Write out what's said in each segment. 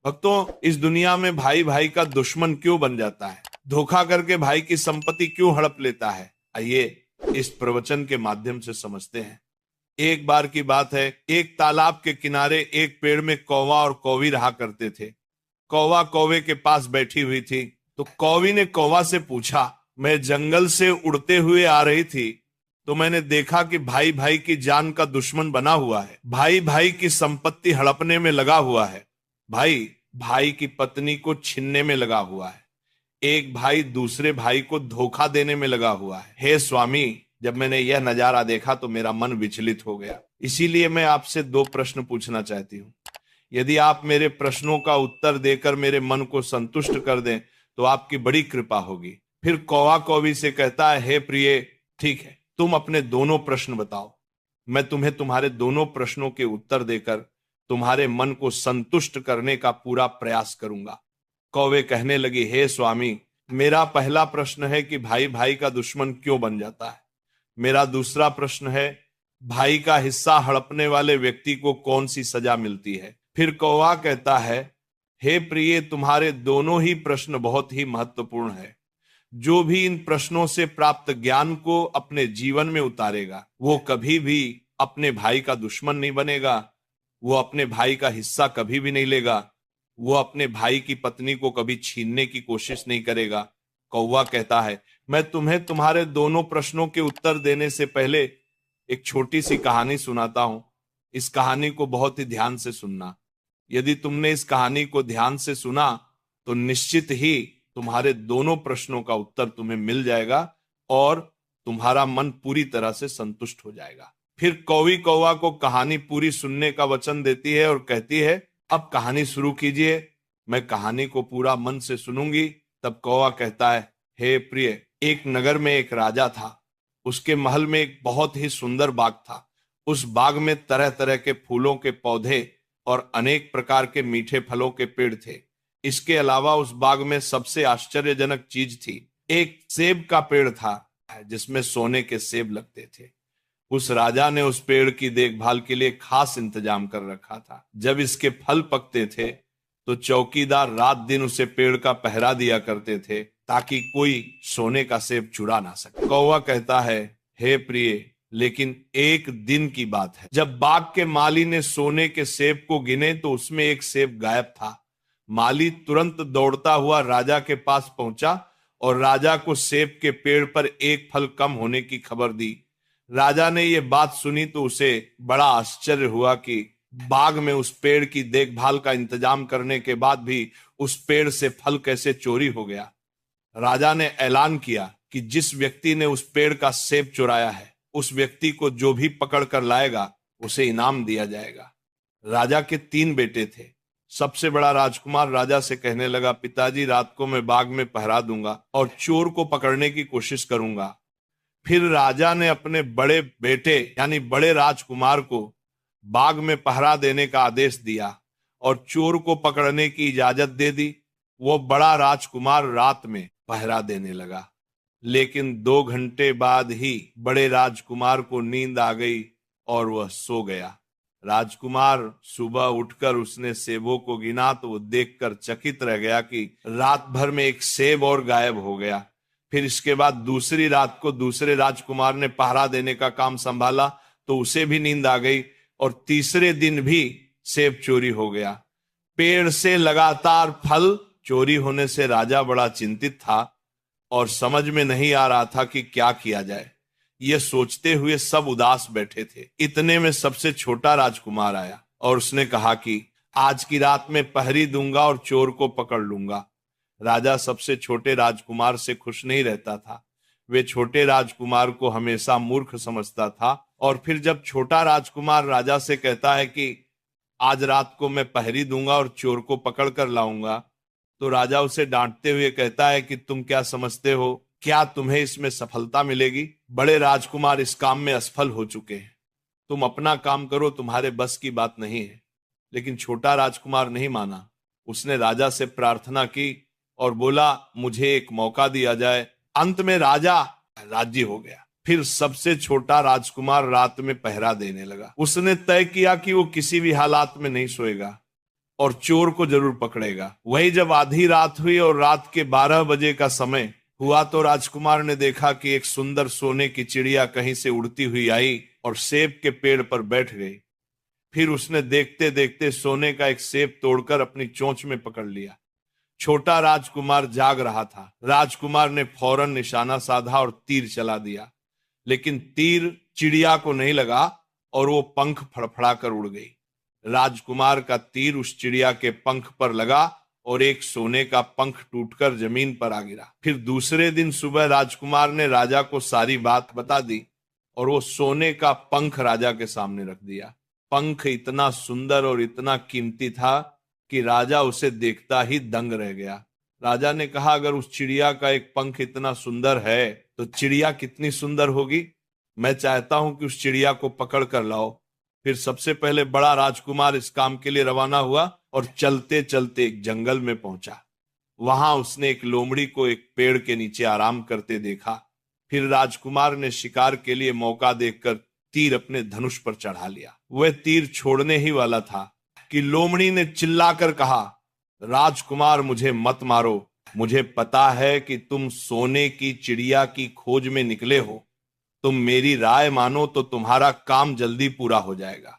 भक्तों, इस दुनिया में भाई भाई का दुश्मन क्यों बन जाता है? धोखा करके भाई की संपत्ति क्यों हड़प लेता है? आइए इस प्रवचन के माध्यम से समझते हैं। एक बार की बात है, एक तालाब के किनारे एक पेड़ में कौवा और कौवी रहा करते थे। कौवा कौवे के पास बैठी हुई थी, तो कौवी ने कौवा से पूछा, मैं जंगल से उड़ते हुए आ रही थी तो मैंने देखा कि भाई भाई की जान का दुश्मन बना हुआ है, भाई भाई की संपत्ति हड़पने में लगा हुआ है, भाई भाई की पत्नी को छीनने में लगा हुआ है, एक भाई दूसरे भाई को धोखा देने में लगा हुआ है। हे स्वामी, जब मैंने यह नजारा देखा तो मेरा मन विचलित हो गया। इसीलिए मैं आपसे दो प्रश्न पूछना चाहती हूँ। यदि आप मेरे प्रश्नों का उत्तर देकर मेरे मन को संतुष्ट कर दें तो आपकी बड़ी कृपा होगी। फिर कौवा कौवी से कहता है, हे प्रिय, ठीक है, तुम अपने दोनों प्रश्न बताओ, मैं तुम्हें तुम्हारे दोनों प्रश्नों के उत्तर देकर तुम्हारे मन को संतुष्ट करने का पूरा प्रयास करूंगा। कौवे कहने लगी, हे स्वामी, मेरा पहला प्रश्न है कि भाई भाई का दुश्मन क्यों बन जाता है। मेरा दूसरा प्रश्न है, भाई का हिस्सा हड़पने वाले व्यक्ति को कौन सी सजा मिलती है। फिर कौवा कहता है, हे प्रिय, तुम्हारे दोनों ही प्रश्न बहुत ही महत्वपूर्ण है। जो भी इन प्रश्नों से प्राप्त ज्ञान को अपने जीवन में उतारेगा वो कभी भी अपने भाई का दुश्मन नहीं बनेगा, वो अपने भाई का हिस्सा कभी भी नहीं लेगा, वो अपने भाई की पत्नी को कभी छीनने की कोशिश नहीं करेगा। कौवा कहता है, मैं तुम्हें तुम्हारे दोनों प्रश्नों के उत्तर देने से पहले एक छोटी सी कहानी सुनाता हूं। इस कहानी को बहुत ही ध्यान से सुनना। यदि तुमने इस कहानी को ध्यान से सुना तो निश्चित ही तुम्हारे दोनों प्रश्नों का उत्तर तुम्हें मिल जाएगा और तुम्हारा मन पूरी तरह से संतुष्ट हो जाएगा। फिर कौवी कौवा को कहानी पूरी सुनने का वचन देती है और कहती है, अब कहानी शुरू कीजिए, मैं कहानी को पूरा मन से सुनूंगी। तब कौवा कहता है, हे प्रिय, एक नगर में एक राजा था। उसके महल में एक बहुत ही सुंदर बाग था। उस बाग में तरह तरह के फूलों के पौधे और अनेक प्रकार के मीठे फलों के पेड़ थे। इसके अलावा उस बाग में सबसे आश्चर्यजनक चीज थी, एक सेब का पेड़ था जिसमें सोने के सेब लगते थे। उस राजा ने उस पेड़ की देखभाल के लिए खास इंतजाम कर रखा था। जब इसके फल पकते थे तो चौकीदार रात दिन उसे पेड़ का पहरा दिया करते थे ताकि कोई सोने का सेब चुरा ना सके। कौवा कहता है, हे प्रिय, लेकिन एक दिन की बात है, जब बाग के माली ने सोने के सेब को गिने तो उसमें एक सेब गायब था। माली तुरंत दौड़ता हुआ राजा के पास पहुंचा और राजा को सेब के पेड़ पर एक फल कम होने की खबर दी। राजा ने यह बात सुनी तो उसे बड़ा आश्चर्य हुआ कि बाग में उस पेड़ की देखभाल का इंतजाम करने के बाद भी उस पेड़ से फल कैसे चोरी हो गया। राजा ने ऐलान किया कि जिस व्यक्ति ने उस पेड़ का सेब चुराया है उस व्यक्ति को जो भी पकड़ कर लाएगा उसे इनाम दिया जाएगा। राजा के 3 बेटे थे। सबसे बड़ा राजकुमार राजा से कहने लगा, पिताजी, रात को मैं बाग में पहरा दूंगा और चोर को पकड़ने की कोशिश करूंगा। फिर राजा ने अपने बड़े बेटे यानी बड़े राजकुमार को बाग में पहरा देने का आदेश दिया और चोर को पकड़ने की इजाजत दे दी। वो बड़ा राजकुमार रात में पहरा देने लगा, लेकिन 2 घंटे बाद ही बड़े राजकुमार को नींद आ गई और वह सो गया। राजकुमार सुबह उठकर उसने सेबों को गिना तो वो देखकर चकित रह गया कि रात भर में एक सेब और गायब हो गया। फिर इसके बाद दूसरी रात को दूसरे राजकुमार ने पहरा देने का काम संभाला तो उसे भी नींद आ गई और तीसरे दिन भी सेब चोरी हो गया। पेड़ से लगातार फल चोरी होने से राजा बड़ा चिंतित था और समझ में नहीं आ रहा था कि क्या किया जाए। ये सोचते हुए सब उदास बैठे थे। इतने में सबसे छोटा राजकुमार आया और उसने कहा कि आज की रात में पहरी दूंगा और चोर को पकड़ लूंगा। राजा सबसे छोटे राजकुमार से खुश नहीं रहता था। वे छोटे राजकुमार को हमेशा मूर्ख समझता था और फिर जब छोटा राजकुमार राजा से कहता है कि आज रात को मैं पहरी दूंगा और चोर को पकड़ कर लाऊंगा, तो राजा उसे डांटते हुए कहता है कि तुम क्या समझते हो, क्या तुम्हें इसमें सफलता मिलेगी? बड़े राजकुमार इस काम में असफल हो चुके हैं, तुम अपना काम करो, तुम्हारे बस की बात नहीं है। लेकिन छोटा राजकुमार नहीं माना। उसने राजा से प्रार्थना की और बोला, मुझे एक मौका दिया जाए। अंत में राजा राजी हो गया। फिर सबसे छोटा राजकुमार रात में पहरा देने लगा। उसने तय किया कि वो किसी भी हालात में नहीं सोएगा। और चोर को जरूर पकड़ेगा। वही जब आधी रात हुई और रात के 12 बजे का समय हुआ तो राजकुमार ने देखा कि एक सुंदर सोने की चिड़िया कहीं से उड़ती हुई आई और सेब के पेड़ पर बैठ गई। फिर उसने देखते देखते सोने का एक सेब तोड़कर अपनी चोंच में पकड़ लिया। छोटा राजकुमार जाग रहा था। राजकुमार ने फौरन निशाना साधा और तीर चला दिया, लेकिन तीर चिड़िया को नहीं लगा और वो पंख फड़फड़ा कर उड़ गई। राजकुमार का तीर उस चिड़िया के पंख पर लगा और एक सोने का पंख टूटकर जमीन पर आ गिरा। फिर दूसरे दिन सुबह राजकुमार ने राजा को सारी बात बता दी और वो सोने का पंख राजा के सामने रख दिया। पंख इतना सुंदर और इतना कीमती था कि राजा उसे देखता ही दंग रह गया। राजा ने कहा, अगर उस चिड़िया का एक पंख इतना सुंदर है तो चिड़िया कितनी सुंदर होगी। मैं चाहता हूं कि उस चिड़िया को पकड़ कर लाओ। फिर सबसे पहले बड़ा राजकुमार इस काम के लिए रवाना हुआ और चलते चलते एक जंगल में पहुंचा। वहां उसने एक लोमड़ी को एक पेड़ के नीचे आराम करते देखा। फिर राजकुमार ने शिकार के लिए मौका देखकर तीर अपने धनुष पर चढ़ा लिया। वह तीर छोड़ने ही वाला था कि लोमड़ी ने चिल्लाकर कहा, राजकुमार मुझे मत मारो। मुझे पता है कि तुम सोने की चिड़िया की खोज में निकले हो। तुम मेरी राय मानो तो तुम्हारा काम जल्दी पूरा हो जाएगा।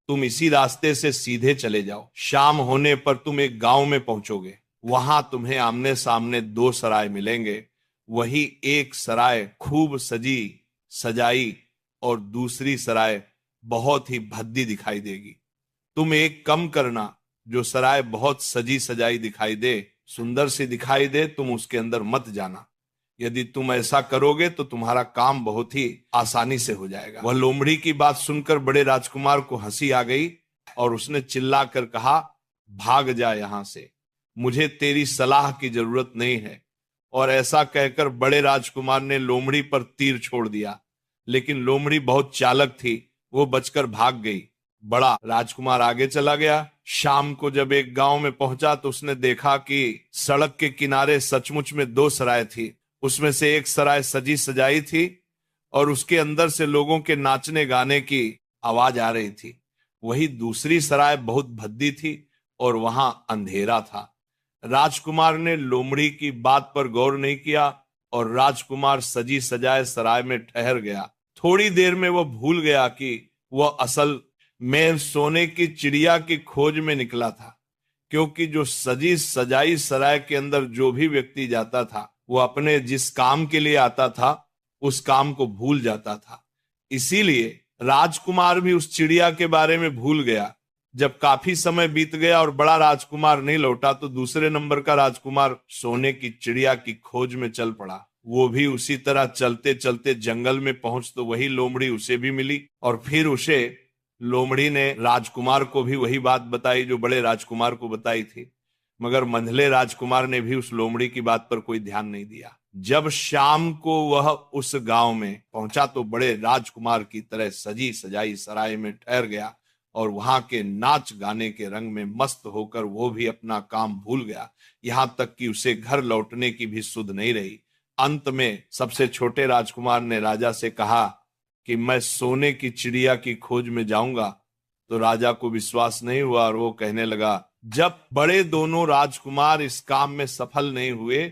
तुम इसी रास्ते से सीधे चले जाओ। शाम होने पर तुम एक गांव में पहुंचोगे। वहां तुम्हें आमने सामने 2 सराय मिलेंगे। वही एक सराय खूब सजी सजाई और दूसरी सराय बहुत ही भद्दी दिखाई देगी। तुम एक कम करना, जो सराय बहुत सजी सजाई दिखाई दे, सुंदर सी दिखाई दे, तुम उसके अंदर मत जाना। यदि तुम ऐसा करोगे तो तुम्हारा काम बहुत ही आसानी से हो जाएगा। वह लोमड़ी की बात सुनकर बड़े राजकुमार को हंसी आ गई और उसने चिल्लाकर कहा, भाग जा यहां से, मुझे तेरी सलाह की जरूरत नहीं है। और ऐसा कहकर बड़े राजकुमार ने लोमड़ी पर तीर छोड़ दिया, लेकिन लोमड़ी बहुत चालक थी, वो बचकर भाग गई। बड़ा राजकुमार आगे चला गया। शाम को जब एक गांव में पहुंचा तो उसने देखा कि सड़क के किनारे सचमुच में 2 सराय थी। उसमें से एक सराय सजी सजाई थी और उसके अंदर से लोगों के नाचने गाने की आवाज आ रही थी। वही दूसरी सराय बहुत भद्दी थी और वहां अंधेरा था। राजकुमार ने लोमड़ी की बात पर गौर नहीं किया और राजकुमार सजी सजाए सराय में ठहर गया। थोड़ी देर में वह भूल गया कि वह असल में सोने की चिड़िया की खोज में निकला था, क्योंकि जो सजी सजाई सराय के अंदर जो भी व्यक्ति जाता था वो अपने जिस काम के लिए आता था उस काम को भूल जाता था। इसीलिए राजकुमार भी उस चिड़िया के बारे में भूल गया। जब काफी समय बीत गया और बड़ा राजकुमार नहीं लौटा तो दूसरे नंबर का राजकुमार सोने की चिड़िया की खोज में चल पड़ा। वो भी उसी तरह चलते चलते जंगल में पहुंच तो वही लोमड़ी उसे भी मिली और फिर उसे लोमड़ी ने राजकुमार को भी वही बात बताई जो बड़े राजकुमार को बताई थी। मगर मंझले राजकुमार ने भी उस लोमड़ी की बात पर कोई ध्यान नहीं दिया। जब शाम को वह उस गांव में पहुंचा तो बड़े राजकुमार की तरह सजी सजाई सराय में ठहर गया और वहां के नाच गाने के रंग में मस्त होकर वो भी अपना काम भूल गया। यहां तक कि उसे घर लौटने की भी सुध नहीं रही। अंत में सबसे छोटे राजकुमार ने राजा से कहा कि मैं सोने की चिड़िया की खोज में जाऊंगा। तो राजा को विश्वास नहीं हुआ और वो कहने लगा, जब बड़े दोनों राजकुमार इस काम में सफल नहीं हुए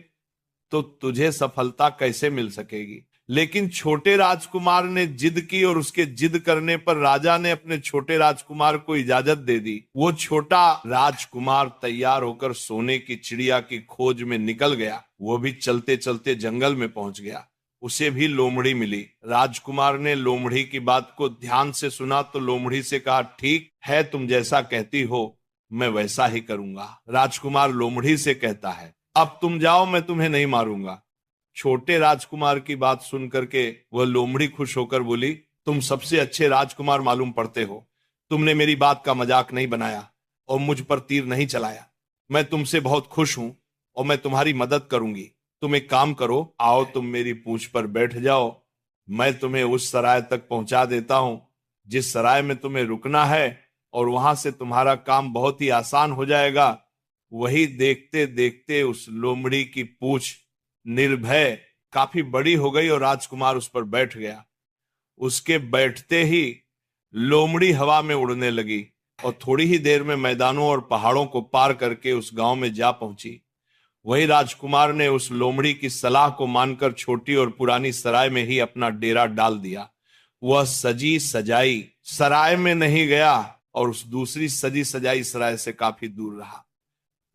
तो तुझे सफलता कैसे मिल सकेगी। लेकिन छोटे राजकुमार ने जिद की और उसके जिद करने पर राजा ने अपने छोटे राजकुमार को इजाजत दे दी। वो छोटा राजकुमार तैयार होकर सोने की चिड़िया की खोज में निकल गया। वो भी चलते चलते जंगल में पहुंच गया। उसे भी लोमड़ी मिली। राजकुमार ने लोमड़ी की बात को ध्यान से सुना तो लोमड़ी से कहा, ठीक है, तुम जैसा कहती हो मैं वैसा ही करूंगा। राजकुमार लोमड़ी से कहता है, अब तुम जाओ, मैं तुम्हें नहीं मारूंगा। छोटे राजकुमार की बात सुन करके वह लोमड़ी खुश होकर बोली, तुम सबसे अच्छे राजकुमार मालूम पड़ते हो। तुमने मेरी बात का मजाक नहीं बनाया और मुझ पर तीर नहीं चलाया। मैं तुमसे बहुत खुश हूं और मैं तुम्हारी मदद करूंगी। तुम एक काम करो, आओ तुम मेरी पूंछ पर बैठ जाओ। मैं तुम्हें उस सराय तक पहुंचा देता हूं जिस सराय में तुम्हें रुकना है और वहां से तुम्हारा काम बहुत ही आसान हो जाएगा। वही देखते देखते उस लोमड़ी की पूंछ निर्भय काफी बड़ी हो गई और राजकुमार उस पर बैठ गया। उसके बैठते ही लोमड़ी हवा में उड़ने लगी। और थोड़ी ही देर में मैदानों और पहाड़ों को पार करके उस गांव में जा पहुंची। वही राजकुमार ने उस लोमड़ी की सलाह को मानकर छोटी और पुरानी सराय में ही अपना डेरा डाल दिया। वह सजी सजाई सराय में नहीं गया और उस दूसरी सजी सजाई सराय से काफी दूर रहा।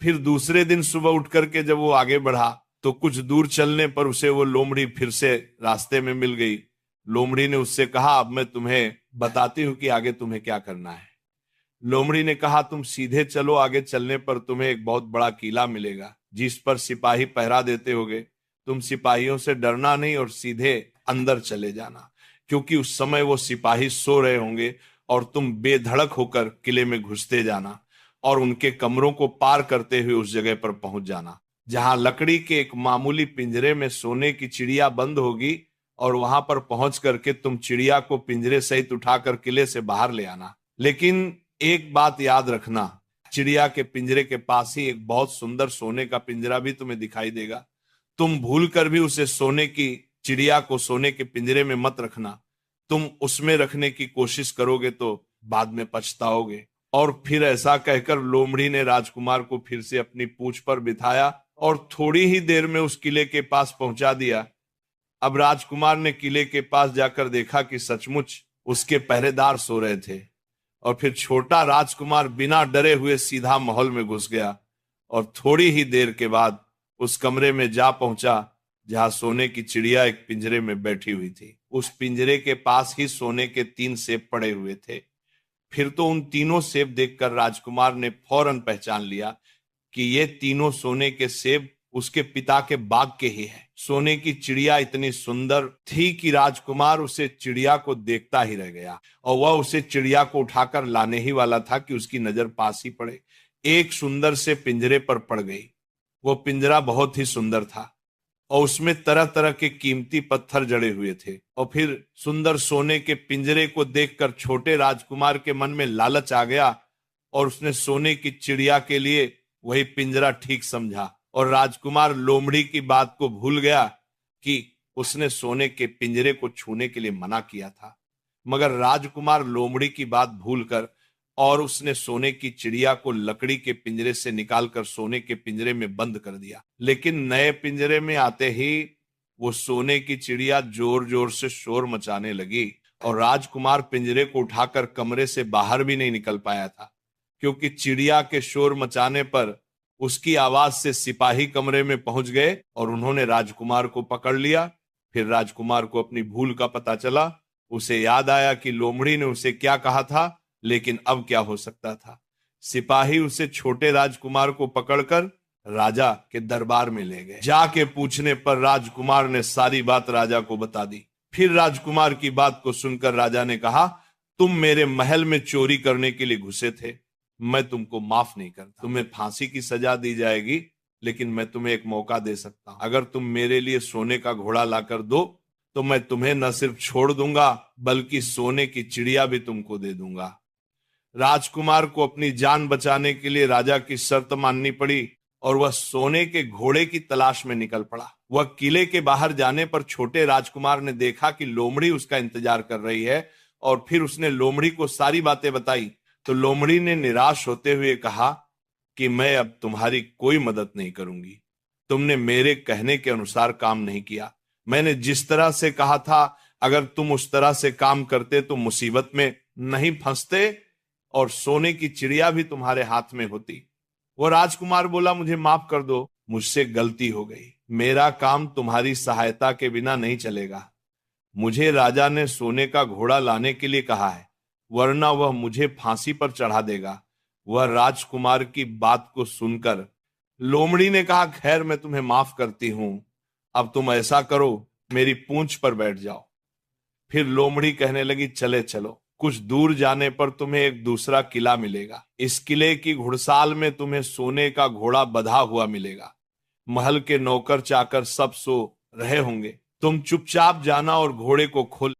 फिर दूसरे दिन सुबह उठ करके जब वो आगे बढ़ा तो कुछ दूर चलने पर उसे वो लोमड़ी फिर से रास्ते में मिल गई। लोमड़ी ने उससे कहा, अब मैं तुम्हें बताती हूं कि आगे तुम्हें क्या करना है। लोमड़ी ने कहा, तुम सीधे चलो, आगे चलने पर तुम्हें एक बहुत बड़ा किला मिलेगा जिस पर सिपाही पहरा देते होगे। तुम सिपाहियों से डरना नहीं और सीधे अंदर चले जाना, क्योंकि उस समय वो सिपाही सो रहे होंगे और तुम बेधड़क होकर किले में घुसते जाना और उनके कमरों को पार करते हुए उस जगह पर पहुंच जाना जहां लकड़ी के एक मामूली पिंजरे में सोने की चिड़िया बंद होगी, और वहां पर पहुंच करके तुम चिड़िया को पिंजरे सहित उठाकर किले से बाहर ले आना। लेकिन एक बात याद रखना, चिड़िया के पिंजरे के पास ही एक बहुत सुंदर सोने का पिंजरा भी तुम्हें दिखाई देगा। तुम भूल कर भी उसे सोने की चिड़िया को सोने के पिंजरे में मत रखना। तुम उसमें रखने की कोशिश करोगे तो बाद में पछताओगे। और फिर ऐसा कहकर लोमड़ी ने राजकुमार को फिर से अपनी पूंछ पर बिठाया और थोड़ी ही देर में उस किले के पास पहुंचा दिया। अब राजकुमार ने किले के पास जाकर देखा कि सचमुच उसके पहरेदार सो रहे थे, और फिर छोटा राजकुमार बिना डरे हुए सीधा महल में घुस गया और थोड़ी ही देर के बाद उस कमरे में जा पहुंचा जहां सोने की चिड़िया एक पिंजरे में बैठी हुई थी। उस पिंजरे के पास ही सोने के 3 सेब पड़े हुए थे। फिर तो उन तीनों सेब देखकर राजकुमार ने फौरन पहचान लिया कि ये तीनों सोने के सेब उसके पिता के बाग के ही हैं। सोने की चिड़िया इतनी सुंदर थी कि राजकुमार उसे चिड़िया को देखता ही रह गया, और वह उसे चिड़िया को उठाकर लाने ही वाला था कि उसकी नजर पास ही पड़े एक सुंदर से पिंजरे पर पड़ गई। वो पिंजरा बहुत ही सुंदर था और उसमें तरह तरह के कीमती पत्थर जड़े हुए थे। और फिर सुंदर सोने के पिंजरे को देखकर छोटे राजकुमार के मन में लालच आ गया और उसने सोने की चिड़िया के लिए वही पिंजरा ठीक समझा, और राजकुमार लोमड़ी की बात को भूल गया कि उसने सोने के पिंजरे को छूने के लिए मना किया था। मगर राजकुमार लोमड़ी की बात भूलकर और उसने सोने की चिड़िया को लकड़ी के पिंजरे से निकालकर सोने के पिंजरे में बंद कर दिया। लेकिन नए पिंजरे में आते ही वो सोने की चिड़िया जोर जोर से शोर मचाने लगी और राजकुमार पिंजरे को उठाकर कमरे से बाहर भी नहीं निकल पाया था, क्योंकि चिड़िया के शोर मचाने पर उसकी आवाज से सिपाही कमरे में पहुंच गए और उन्होंने राजकुमार को पकड़ लिया। फिर राजकुमार को अपनी भूल का पता चला। उसे याद आया कि लोमड़ी ने उसे क्या कहा था, लेकिन अब क्या हो सकता था। सिपाही उसे छोटे राजकुमार को पकड़कर राजा के दरबार में ले गए। जाके पूछने पर राजकुमार ने सारी बात राजा को बता दी। फिर राजकुमार की बात को सुनकर राजा ने कहा, तुम मेरे महल में चोरी करने के लिए घुसे थे, मैं तुमको माफ नहीं करता। तुम्हें फांसी की सजा दी जाएगी, लेकिन मैं तुम्हें एक मौका दे सकता हूं। अगर तुम मेरे लिए सोने का घोड़ा लाकर दो तो मैं तुम्हें न सिर्फ छोड़ दूंगा बल्कि सोने की चिड़िया भी तुमको दे दूंगा। राजकुमार को अपनी जान बचाने के लिए राजा की शर्त माननी पड़ी और वह सोने के घोड़े की तलाश में निकल पड़ा। वह किले के बाहर जाने पर छोटे राजकुमार ने देखा कि लोमड़ी उसका इंतजार कर रही है, और फिर उसने लोमड़ी को सारी बातें बताई। तो लोमड़ी ने निराश होते हुए कहा कि मैं अब तुम्हारी कोई मदद नहीं करूंगी। तुमने मेरे कहने के अनुसार काम नहीं किया। मैंने जिस तरह से कहा था, अगर तुम उस तरह से काम करते तो मुसीबत में नहीं फंसते और सोने की चिड़िया भी तुम्हारे हाथ में होती। वो राजकुमार बोला, मुझे माफ कर दो, मुझसे गलती हो गई। मेरा काम तुम्हारी सहायता के बिना नहीं चलेगा। मुझे राजा ने सोने का घोड़ा लाने के लिए कहा है, वरना वह मुझे फांसी पर चढ़ा देगा। वह राजकुमार की बात को सुनकर लोमड़ी ने कहा, खैर मैं तुम्हें माफ करती हूं, अब तुम ऐसा करो, मेरी पूंछ पर बैठ जाओ। फिर लोमड़ी कहने लगी, चले चलो, कुछ दूर जाने पर तुम्हें एक दूसरा किला मिलेगा। इस किले की घुड़साल में तुम्हें सोने का घोड़ा बंधा हुआ मिलेगा। महल के नौकर चाकर सब सो रहे होंगे। तुम चुपचाप जाना और घोड़े को खोल